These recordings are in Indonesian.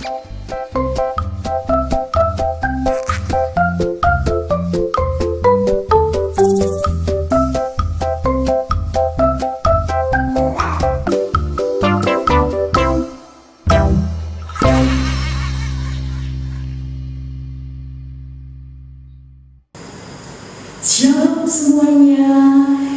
Shalom semuanya,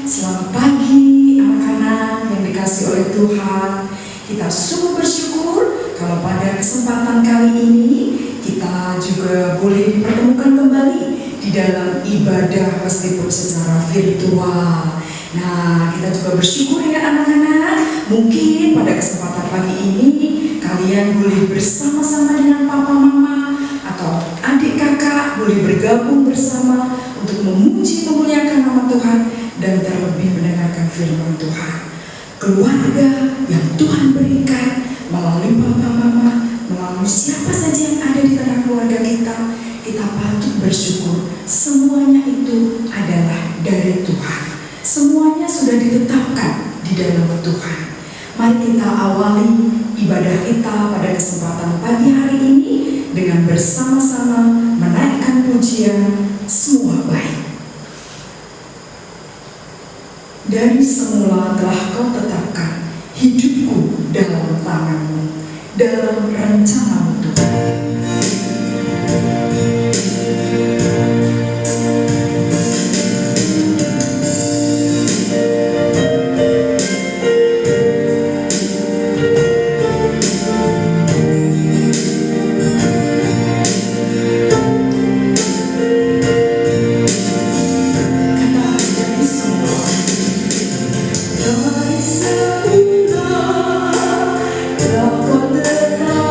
selamat pagi anak-anak yang dikasih oleh Tuhan. Kita sungguh bersyukur kalau pada kesempatan kali ini kita juga boleh dipertemukan kembali di dalam ibadah meskipun secara virtual. Nah, kita juga bersyukur ya anak-anak, mungkin pada kesempatan pagi ini kalian boleh bersama-sama dengan papa mama atau adik kakak boleh bergabung bersama untuk memuji memuliakan nama Tuhan dan terlebih mendengarkan firman Tuhan. Keluarga yang Tuhan berikan melalui papa mama, melalui siapa saja yang ada di tengah keluarga kita, kita patut bersyukur. Semuanya itu adalah dari Tuhan. Semuanya sudah ditetapkan di dalam Tuhan. Mari kita awali ibadah kita pada kesempatan pagi hari ini dengan bersama-sama menaikkan pujian Semua Baik. Dari semula telah kau tetapkan hidupku dalam tanganmu, dalam rencanamu Tuhan. Dari semula telah kau tetapkan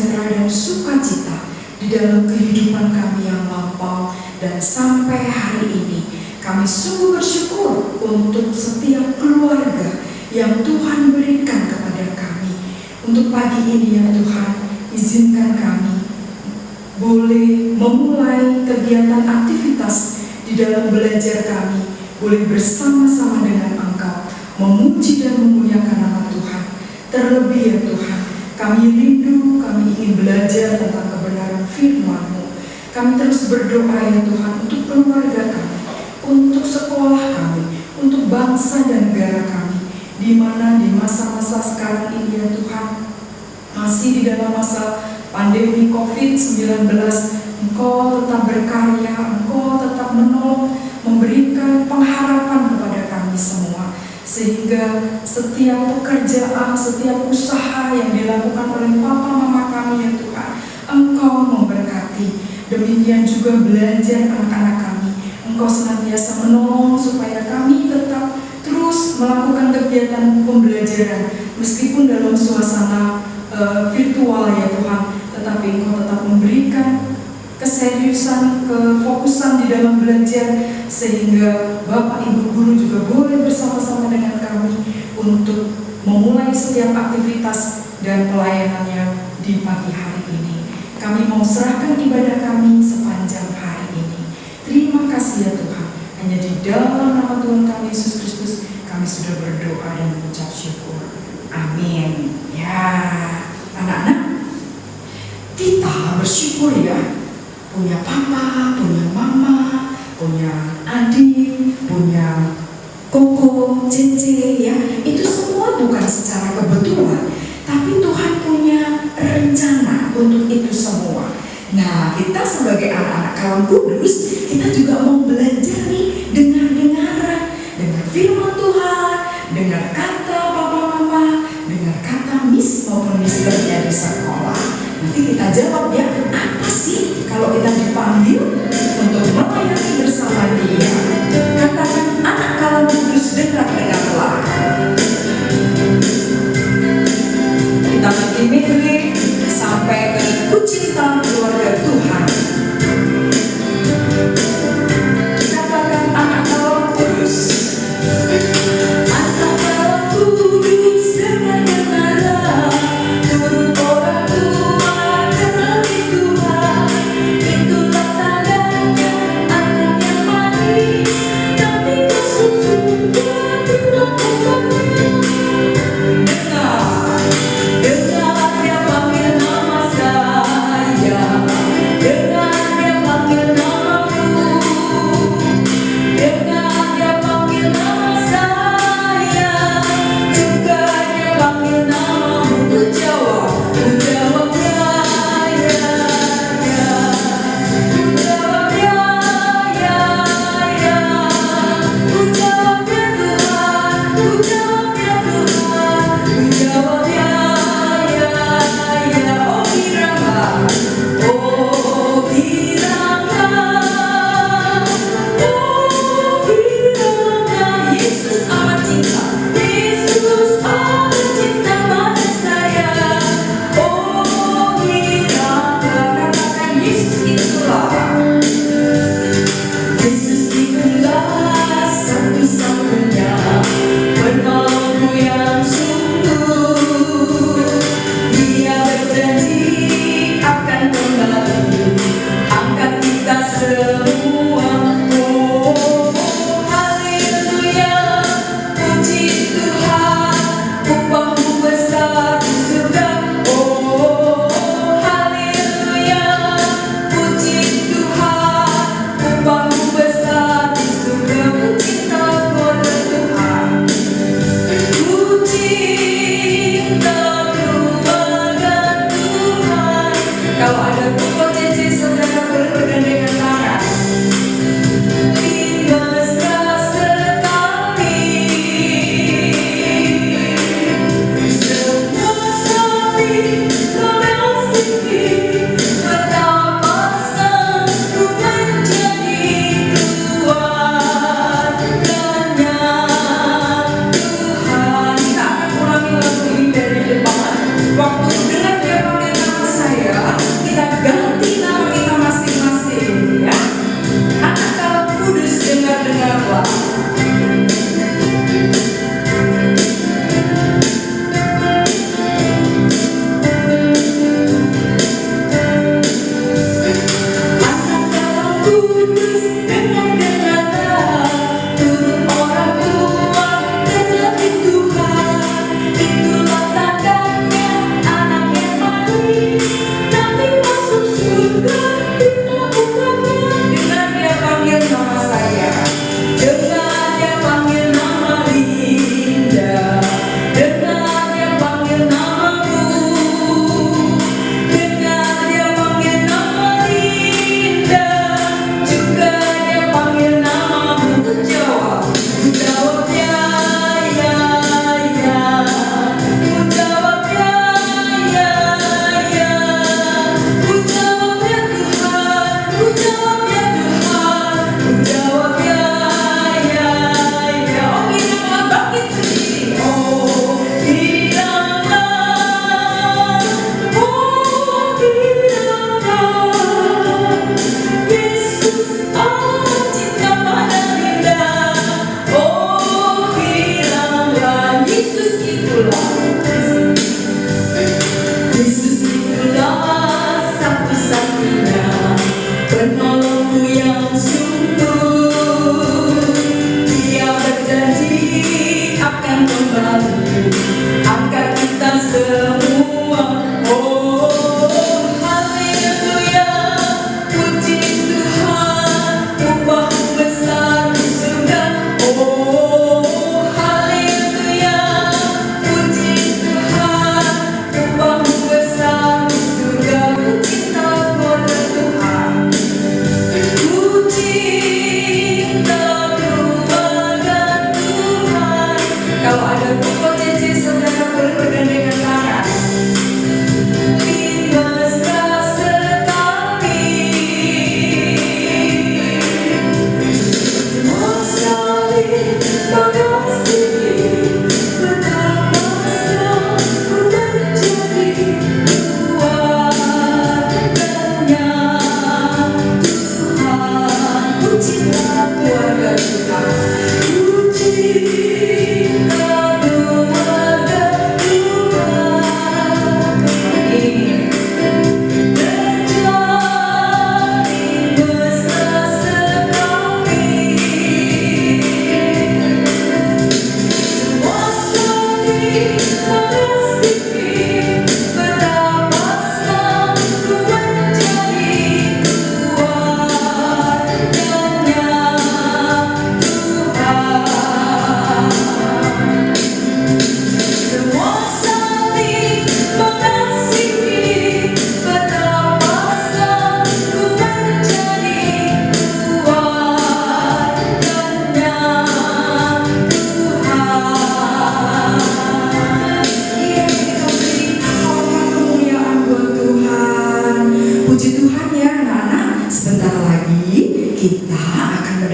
sejahtera dan sukacita di dalam kehidupan kami yang lampau dan sampai hari ini. Kami sungguh bersyukur untuk setiap keluarga yang Tuhan berikan kepada kami. Untuk pagi ini ya Tuhan, izinkan kami boleh memulai kegiatan aktivitas di dalam belajar kami, boleh bersama-sama dengan Engkau memuji dan memuliakan nama Tuhan. Terlebih ya Tuhan, kami rindu, kami ingin belajar tentang kebenaran firman-Mu. Kami terus berdoa ya Tuhan untuk keluarga kami, untuk sekolah kami, untuk bangsa dan negara kami, di mana di masa-masa sekarang ini ya Tuhan, masih di dalam masa pandemi COVID-19, Engkau tetap berkarya, Engkau tetap menolong, memberikan pengharapan kepada kami semua. Sehingga setiap pekerjaan, setiap usaha yang dilakukan oleh papa mama kami ya Tuhan, Engkau memberkati. Demikian juga belajar anak-anak kami, Engkau senantiasa menolong supaya kami tetap terus melakukan kegiatan pembelajaran meskipun dalam suasana virtual ya Tuhan, tetapi Engkau tetap memberikan keseriusan, kefokusan di dalam belajar, sehingga Bapak Ibu Guru juga boleh bersama-sama dengan kami untuk memulai setiap aktivitas dan pelayanannya di pagi hari ini. Kami mau serahkan ibadah kami sepanjang hari ini. Terima kasih ya Tuhan, hanya di dalam nama Tuhan kami Yesus Kristus kami sudah berdoa dan mengucap syukur. Amin. Ya, anak-anak, kita bersyukur ya, punya papa, punya mama, punya adik, punya koko, cece ya. Itu semua bukan secara kebetulan, tapi Tuhan punya rencana untuk itu semua. Nah, kita sebagai anak-anak kawan kudus, kita juga mau belajar nih, dengar firman Tuhan, dengar kata papa mama, dengar kata miss maupun misternya di sekolah. Nanti kita jawab ya, apa sih kalau kita dipanggil untuk melayani bersama dia? Katakan, anak kawan kudus dengar-dengarlah. Kita pergi medley sampai ke Ku Cinta Keluarga Tuhan. Katakan, anak kawan kudus. Anak kawan kudus dengar-dengarlah, turut orang tua terlebih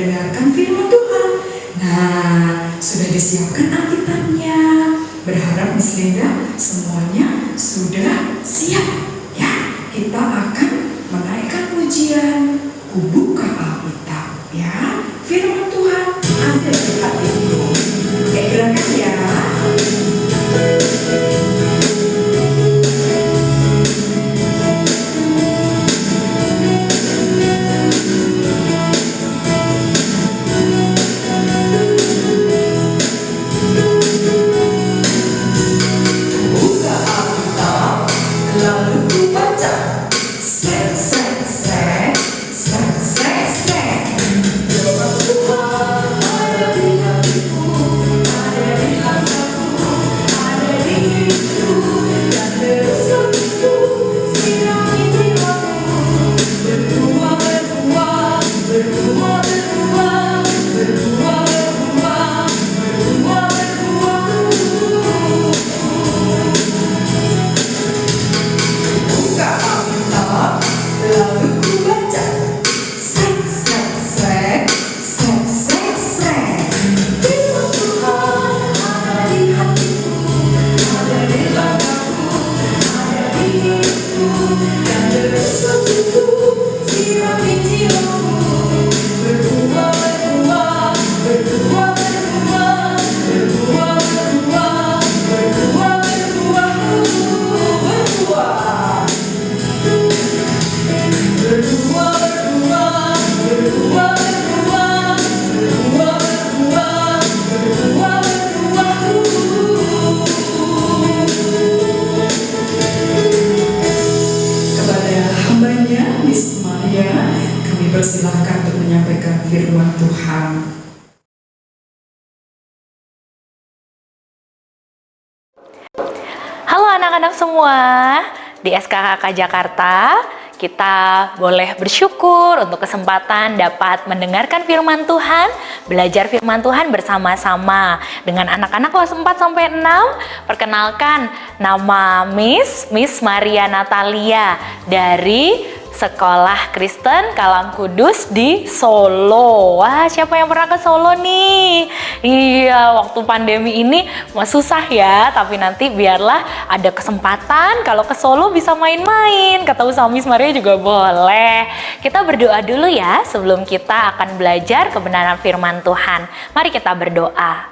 mendengarkan firman Tuhan. Nah, sudah disiapkan Alkitabnya. Berharap Miss Linda semuanya sudah siap. Ya, kita akan menaikkan pujian. Kubuka Alkitab, ya. Firman Tuhan ada di hatiku. Gerakan ya. Buka Alkitab, lalu ku baca. Sek, sek, sek, sek, sek, sek. Firman Tuhan ada di hatiku, ada di langkahku, ada di hidupku, dan terus hatiku sirami jiwaku. Berbuah, berbuah, berbuah, berbuah, berbuah, berbuah, berbuah, berbuah. Buka Alkitab, lalu ku baca. Sek, sek, sek, sek, sek, sek. Firman Tuhan ada di hatiku, ada di langkahku, ada di hidupku, dan terus hatiku sirami jiwaku. Berbuah, berbuah, berbuah, berbuah, berbuah, berbuah, berbuah, berbuah, berbuah. Berbuah, berbuah, berbuah, berbuah, berbuah, berbuah, berbuah, berbuah. Kepada hambanya Miss Maria, kami persilahkan untuk menyampaikan firman Tuhan. Halo anak-anak semua, di SKKK Jakarta kita boleh bersyukur untuk kesempatan dapat mendengarkan firman Tuhan, belajar firman Tuhan bersama-sama dengan anak-anak kelas 4 sampai 6. Perkenalkan, nama Miss Maria Natalia dari Sekolah Kristen Kalang Kudus di Solo. Wah, siapa yang pernah ke Solo nih? Iya, waktu pandemi ini susah ya, tapi nanti biarlah ada kesempatan kalau ke Solo bisa main-main, ketemu sama Miss Maria juga boleh. Kita berdoa dulu ya sebelum kita akan belajar kebenaran firman Tuhan. Mari kita berdoa.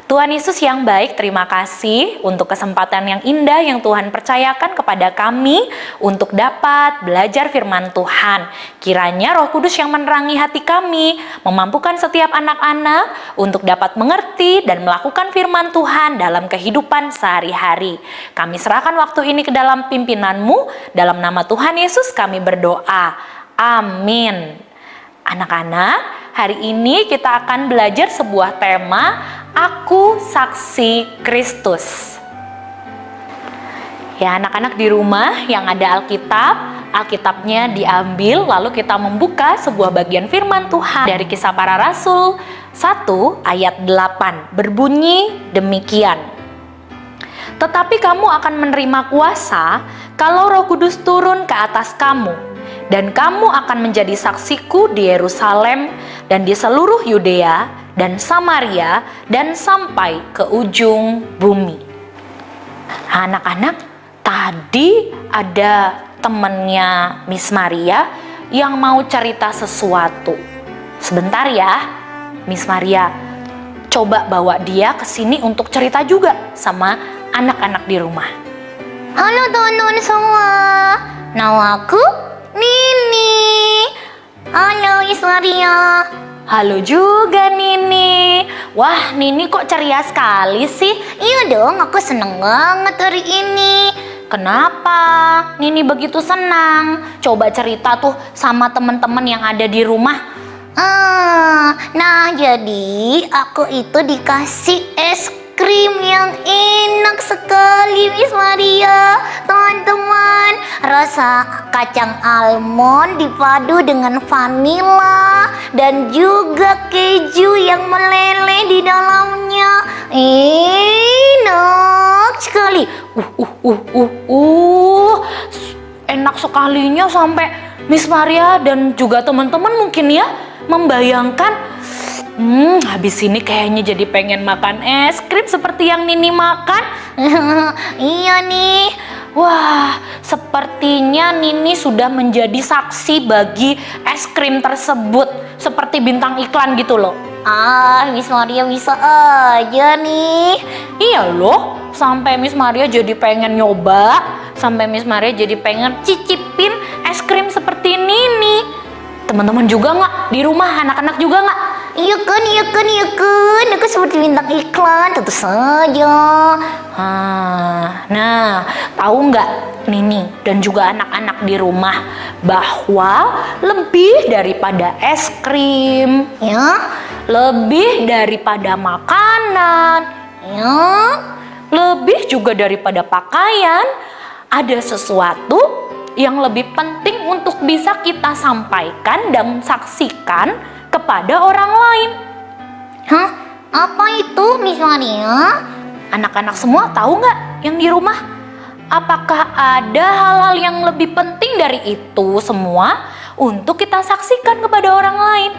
Tuhan Yesus yang baik, terima kasih untuk kesempatan yang indah yang Tuhan percayakan kepada kami untuk dapat belajar firman Tuhan. Kiranya Roh Kudus yang menerangi hati kami, memampukan setiap anak-anak untuk dapat mengerti dan melakukan firman Tuhan dalam kehidupan sehari-hari. Kami serahkan waktu ini ke dalam pimpinan-Mu, dalam nama Tuhan Yesus kami berdoa. Amin. Anak-anak, hari ini kita akan belajar sebuah tema, Aku Saksi Kristus. Ya, anak-anak di rumah yang ada Alkitabnya diambil, lalu kita membuka sebuah bagian firman Tuhan dari Kisah Para Rasul 1 ayat 8, berbunyi demikian. Tetapi kamu akan menerima kuasa kalau Roh Kudus turun ke atas kamu, dan kamu akan menjadi saksiku di Yerusalem dan di seluruh Yudea dan Samaria dan sampai ke ujung bumi. Anak-anak, tadi ada temannya Miss Maria yang mau cerita sesuatu. Sebentar ya, Miss Maria coba bawa dia ke sini untuk cerita juga sama anak-anak di rumah. Halo teman-teman semua, namaku Nini. Halo Miss Maria. Halo juga Nini. Wah, Nini kok ceria sekali sih? Iya dong, aku seneng banget hari ini. Kenapa Nini begitu senang? Coba cerita tuh sama teman-teman yang ada di rumah. Nah jadi aku itu dikasih es krim yang enak sekali Miss Maria. Teman-teman, rasa kacang almond dipadu dengan vanila dan juga keju yang meleleh di dalamnya. Enak sekali. Enak sekalinya sampai Miss Maria dan juga teman-teman mungkin ya membayangkan Habis ini kayaknya jadi pengen makan es krim seperti yang Nini makan. Iya nih. Wah, sepertinya Nini sudah menjadi saksi bagi es krim tersebut. Seperti bintang iklan gitu loh. Miss Maria bisa aja nih. Iya loh, sampai Miss Maria jadi pengen nyoba. Sampai Miss Maria jadi pengen cicipin es krim seperti Nini. Teman-teman juga nggak? Di rumah anak-anak juga nggak? Iya kan. Aku seperti bintang iklan, tentu saja. Nah, tahu nggak Nini dan juga anak-anak di rumah bahwa lebih daripada es krim, Ya, lebih daripada makanan, ya. lebih juga daripada pakaian, ada sesuatu yang lebih penting untuk bisa kita sampaikan dan saksikan kepada orang lain. Hah? Apa itu, Miss Maria? Anak-anak semua tahu nggak yang di rumah? Apakah ada hal-hal yang lebih penting dari itu semua untuk kita saksikan kepada orang lain?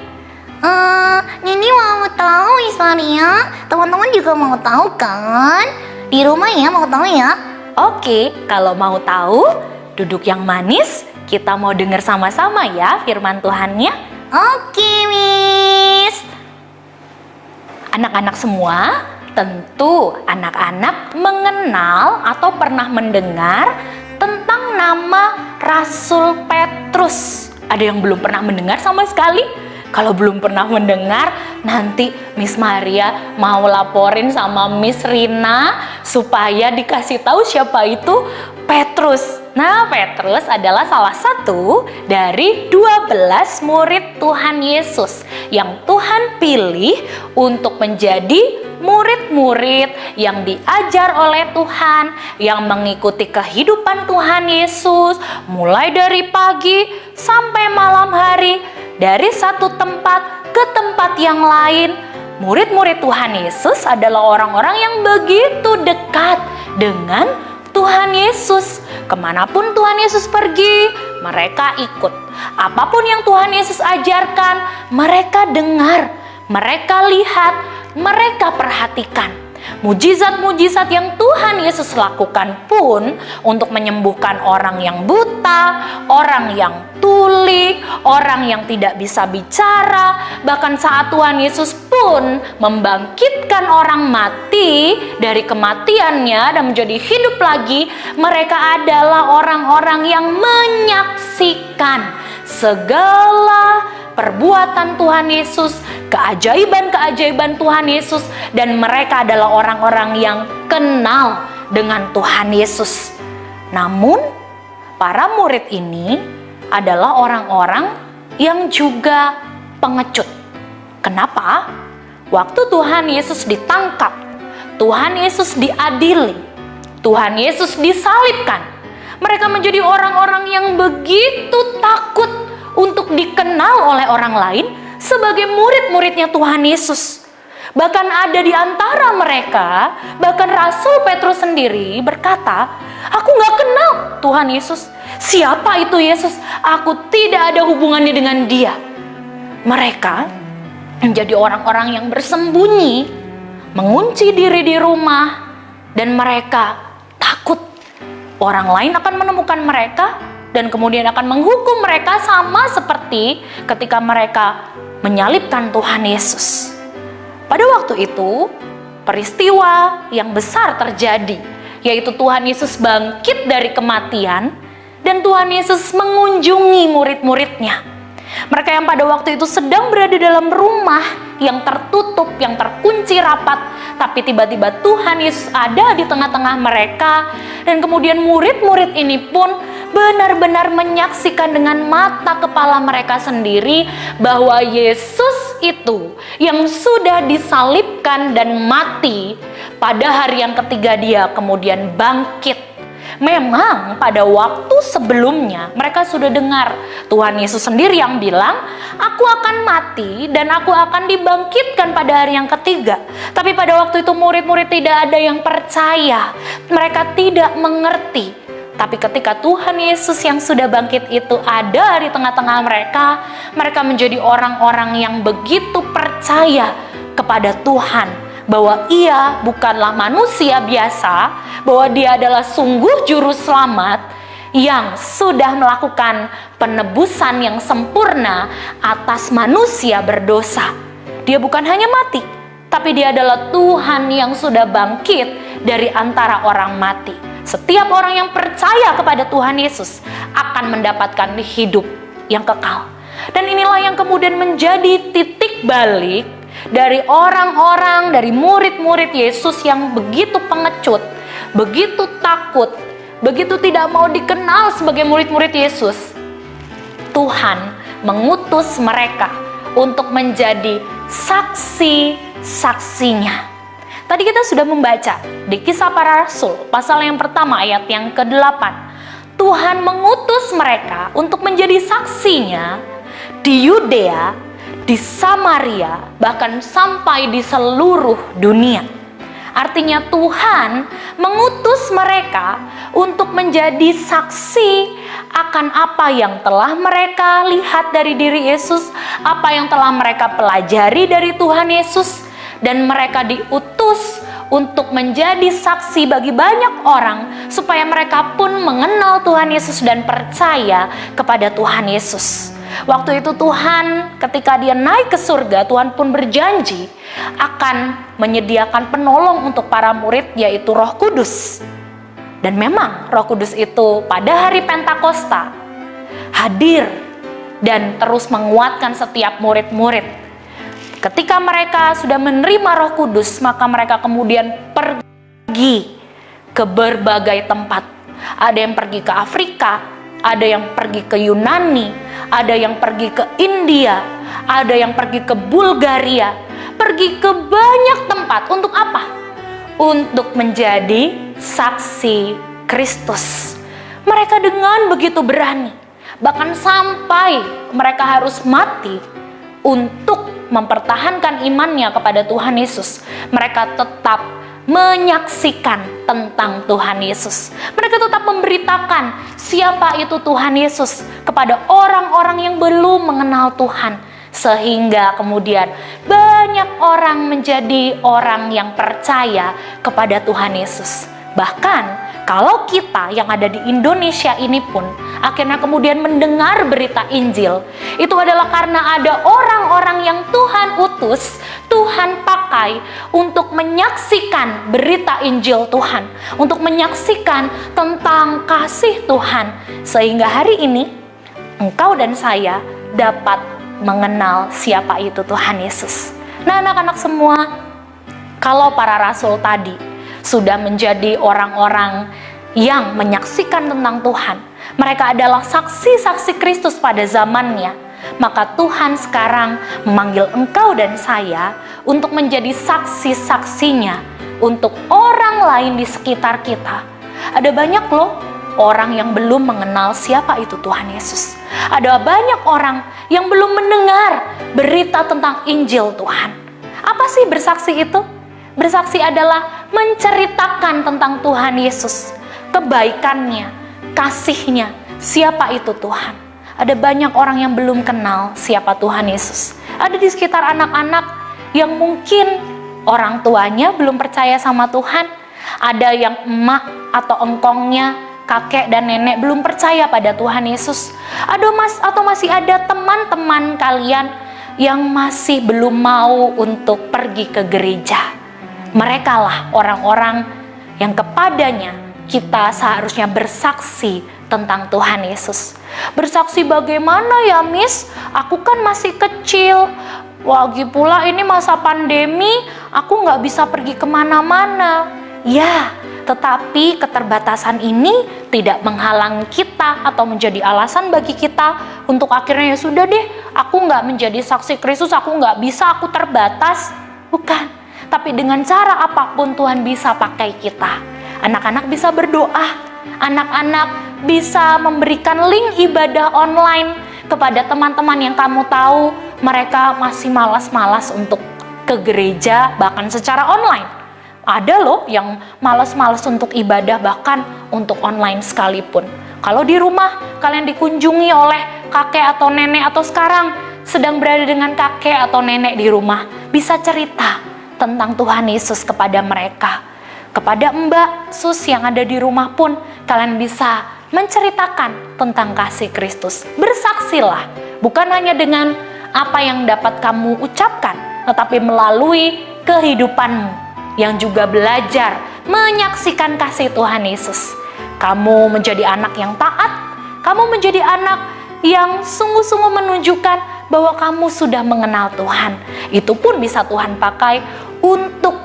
Nini mau tahu, Miss Maria. Teman-teman juga mau tahu kan? Di rumah ya, mau tahu ya? Oke, kalau mau tahu, duduk yang manis, kita mau dengar sama-sama ya firman Tuhannya. Oke, Miss. Anak-anak semua, tentu anak-anak mengenal atau pernah mendengar tentang nama Rasul Petrus. Ada yang belum pernah mendengar sama sekali? Kalau belum pernah mendengar, nanti Miss Maria mau laporin sama Miss Rina supaya dikasih tahu siapa itu Petrus. Nah, Petrus adalah salah satu dari 12 murid Tuhan Yesus yang Tuhan pilih untuk menjadi murid-murid yang diajar oleh Tuhan, yang mengikuti kehidupan Tuhan Yesus mulai dari pagi sampai malam hari, dari satu tempat ke tempat yang lain. Murid-murid Tuhan Yesus adalah orang-orang yang begitu dekat dengan Tuhan Yesus. Kemanapun Tuhan Yesus pergi, mereka ikut. Apapun yang Tuhan Yesus ajarkan, mereka dengar, mereka lihat, mereka perhatikan. Mujizat-mujizat yang Tuhan Yesus lakukan pun untuk menyembuhkan orang yang buta, orang yang tuli, orang yang tidak bisa bicara. Bahkan saat Tuhan Yesus pun membangkitkan orang mati dari kematiannya dan menjadi hidup lagi, mereka adalah orang-orang yang menyaksikan segala perbuatan Tuhan Yesus, keajaiban-keajaiban Tuhan Yesus, dan mereka adalah orang-orang yang kenal dengan Tuhan Yesus. Namun, para murid ini adalah orang-orang yang juga pengecut. Kenapa? Waktu Tuhan Yesus ditangkap, Tuhan Yesus diadili, Tuhan Yesus disalibkan, mereka menjadi orang-orang yang begitu takut untuk dikenal oleh orang lain sebagai murid-muridnya Tuhan Yesus. Bahkan ada di antara mereka, bahkan Rasul Petrus sendiri berkata, "Aku gak kenal Tuhan Yesus. Siapa itu Yesus? Aku tidak ada hubungannya dengan dia." Mereka menjadi orang-orang yang bersembunyi, mengunci diri di rumah, dan mereka takut orang lain akan menemukan mereka dan kemudian akan menghukum mereka, sama seperti ketika mereka menyalibkan Tuhan Yesus. Pada waktu itu, peristiwa yang besar terjadi, yaitu Tuhan Yesus bangkit dari kematian dan Tuhan Yesus mengunjungi murid-muridnya. Mereka yang pada waktu itu sedang berada dalam rumah yang tertutup, yang terkunci rapat, tapi tiba-tiba Tuhan Yesus ada di tengah-tengah mereka, dan kemudian murid-murid ini pun benar-benar menyaksikan dengan mata kepala mereka sendiri bahwa Yesus itu yang sudah disalibkan dan mati, pada hari yang ketiga dia kemudian bangkit. Memang pada waktu sebelumnya mereka sudah dengar Tuhan Yesus sendiri yang bilang, "Aku akan mati dan aku akan dibangkitkan pada hari yang ketiga." Tapi pada waktu itu murid-murid tidak ada yang percaya. Mereka tidak mengerti Tapi ketika Tuhan Yesus yang sudah bangkit itu ada di tengah-tengah mereka, mereka menjadi orang-orang yang begitu percaya kepada Tuhan, bahwa Ia bukanlah manusia biasa, bahwa Dia adalah sungguh juru selamat yang sudah melakukan penebusan yang sempurna atas manusia berdosa. Dia bukan hanya mati, tapi Dia adalah Tuhan yang sudah bangkit dari antara orang mati. Setiap orang yang percaya kepada Tuhan Yesus akan mendapatkan hidup yang kekal. Dan inilah yang kemudian menjadi titik balik dari orang-orang, dari murid-murid Yesus yang begitu pengecut, begitu takut, begitu tidak mau dikenal sebagai murid-murid Yesus. Tuhan mengutus mereka untuk menjadi saksi-saksinya. Tadi kita sudah membaca di Kisah Para Rasul, pasal yang pertama ayat yang ke-8. Tuhan mengutus mereka untuk menjadi saksinya di Yudea, di Samaria, bahkan sampai di seluruh dunia. Artinya Tuhan mengutus mereka untuk menjadi saksi akan apa yang telah mereka lihat dari diri Yesus, apa yang telah mereka pelajari dari Tuhan Yesus, dan mereka diutus untuk menjadi saksi bagi banyak orang supaya mereka pun mengenal Tuhan Yesus dan percaya kepada Tuhan Yesus. Waktu itu Tuhan ketika Dia naik ke surga, Tuhan pun berjanji akan menyediakan penolong untuk para murid, yaitu Roh Kudus. Dan memang Roh Kudus itu pada hari Pentakosta hadir dan terus menguatkan setiap murid-murid. Ketika mereka sudah menerima Roh Kudus, maka mereka kemudian pergi ke berbagai tempat. Ada yang pergi ke Afrika, ada yang pergi ke Yunani, ada yang pergi ke India, ada yang pergi ke Bulgaria, pergi ke banyak tempat. Untuk apa? Untuk menjadi saksi Kristus. Mereka dengan begitu berani, bahkan sampai mereka harus mati untuk mempertahankan imannya kepada Tuhan Yesus. Mereka tetap menyaksikan tentang Tuhan Yesus. Mereka tetap memberitakan siapa itu Tuhan Yesus kepada orang-orang yang belum mengenal Tuhan. Sehingga kemudian banyak orang menjadi orang yang percaya kepada Tuhan Yesus. Bahkan kalau kita yang ada di Indonesia ini pun akhirnya kemudian mendengar berita Injil, itu adalah karena ada orang-orang yang Tuhan utus, Tuhan pakai untuk menyaksikan berita Injil Tuhan, untuk menyaksikan tentang kasih Tuhan, sehingga hari ini engkau dan saya dapat mengenal siapa itu Tuhan Yesus. Nah, anak-anak semua, kalau para rasul tadi sudah menjadi orang-orang yang menyaksikan tentang Tuhan, mereka adalah saksi-saksi Kristus pada zamannya, maka Tuhan sekarang memanggil engkau dan saya untuk menjadi saksi-saksinya untuk orang lain di sekitar kita. Ada banyak loh orang yang belum mengenal siapa itu Tuhan Yesus. Ada banyak orang yang belum mendengar berita tentang Injil Tuhan. Apa sih bersaksi itu? Bersaksi adalah menceritakan tentang Tuhan Yesus, kebaikannya, kasihnya, siapa itu Tuhan. Ada banyak orang yang belum kenal siapa Tuhan Yesus. Ada di sekitar anak-anak yang mungkin orang tuanya belum percaya sama Tuhan. Ada yang emak atau engkongnya, kakek dan nenek belum percaya pada Tuhan Yesus. Atau masih ada teman-teman kalian yang masih belum mau untuk pergi ke gereja. Merekalah orang-orang yang kepadanya kita seharusnya bersaksi tentang Tuhan Yesus. Bersaksi bagaimana ya Miss? Aku kan masih kecil. Lagi pula ini masa pandemi, aku nggak bisa pergi kemana-mana. Ya, tetapi keterbatasan ini tidak menghalangi kita atau menjadi alasan bagi kita untuk akhirnya ya sudah deh, aku nggak menjadi saksi Kristus, aku nggak bisa, aku terbatas. Bukan. Tapi dengan cara apapun Tuhan bisa pakai kita. Anak-anak bisa berdoa, anak-anak bisa memberikan link ibadah online kepada teman-teman yang kamu tahu mereka masih malas-malas untuk ke gereja bahkan secara online. Ada loh yang malas-malas untuk ibadah, bahkan untuk online sekalipun. Kalau di rumah kalian dikunjungi oleh kakek atau nenek, atau sekarang sedang berada dengan kakek atau nenek di rumah, bisa cerita tentang Tuhan Yesus kepada mereka. Kepada Mbak Sus yang ada di rumah pun kalian bisa menceritakan tentang kasih Kristus. Bersaksilah, bukan hanya dengan apa yang dapat kamu ucapkan, tetapi melalui kehidupanmu yang juga belajar menyaksikan kasih Tuhan Yesus. Kamu menjadi anak yang taat, kamu menjadi anak yang sungguh-sungguh menunjukkan bahwa kamu sudah mengenal Tuhan. Itu pun bisa Tuhan pakai untuk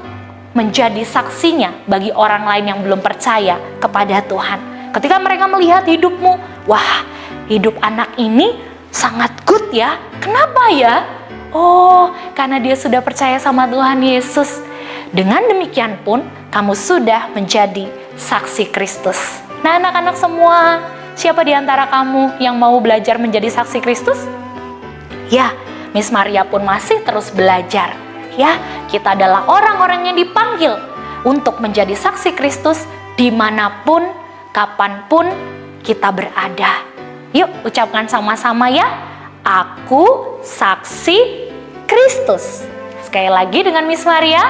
menjadi saksinya bagi orang lain yang belum percaya kepada Tuhan. Ketika mereka melihat hidupmu, wah, hidup anak ini sangat good ya. Kenapa ya? Oh, karena dia sudah percaya sama Tuhan Yesus. Dengan demikian pun, kamu sudah menjadi saksi Kristus. Nah, anak-anak semua, siapa di antara kamu yang mau belajar menjadi saksi Kristus? Ya, Miss Maria pun masih terus belajar. Ya, kita adalah orang-orang yang dipanggil untuk menjadi saksi Kristus dimanapun, kapanpun kita berada. Yuk, ucapkan sama-sama ya. Aku saksi Kristus. Sekali lagi dengan Miss Maria.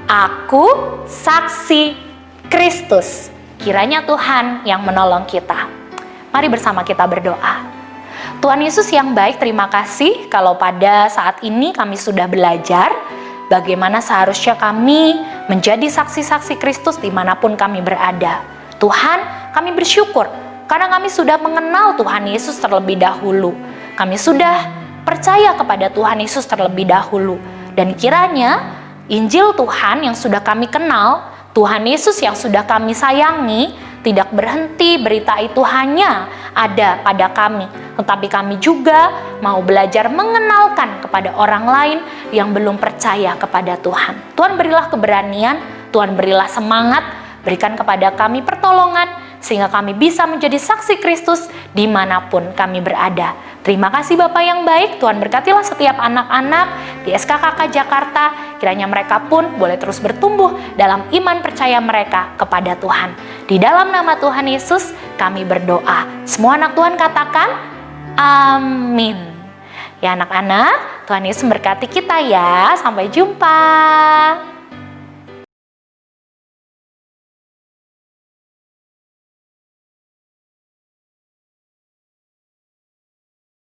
Aku saksi Kristus. Kiranya Tuhan yang menolong kita. Mari bersama kita berdoa. Tuhan Yesus yang baik, terima kasih kalau pada saat ini kami sudah belajar bagaimana seharusnya kami menjadi saksi-saksi Kristus dimanapun kami berada. Tuhan, kami bersyukur karena kami sudah mengenal Tuhan Yesus terlebih dahulu. Kami sudah percaya kepada Tuhan Yesus terlebih dahulu. Dan kiranya Injil Tuhan yang sudah kami kenal, Tuhan Yesus yang sudah kami sayangi, tidak berhenti berita itu hanya ada pada kami, tetapi kami juga mau belajar mengenalkan kepada orang lain yang belum percaya kepada Tuhan. Tuhan berilah keberanian, Tuhan berilah semangat, berikan kepada kami pertolongan, sehingga kami bisa menjadi saksi Kristus dimanapun kami berada. Terima kasih Bapak yang baik, Tuhan berkatilah setiap anak-anak di SKKK Jakarta, kiranya mereka pun boleh terus bertumbuh dalam iman percaya mereka kepada Tuhan. Di dalam nama Tuhan Yesus kami berdoa. Semua anak Tuhan katakan, amin. Ya anak-anak, Tuhan Yesus memberkati kita ya, sampai jumpa.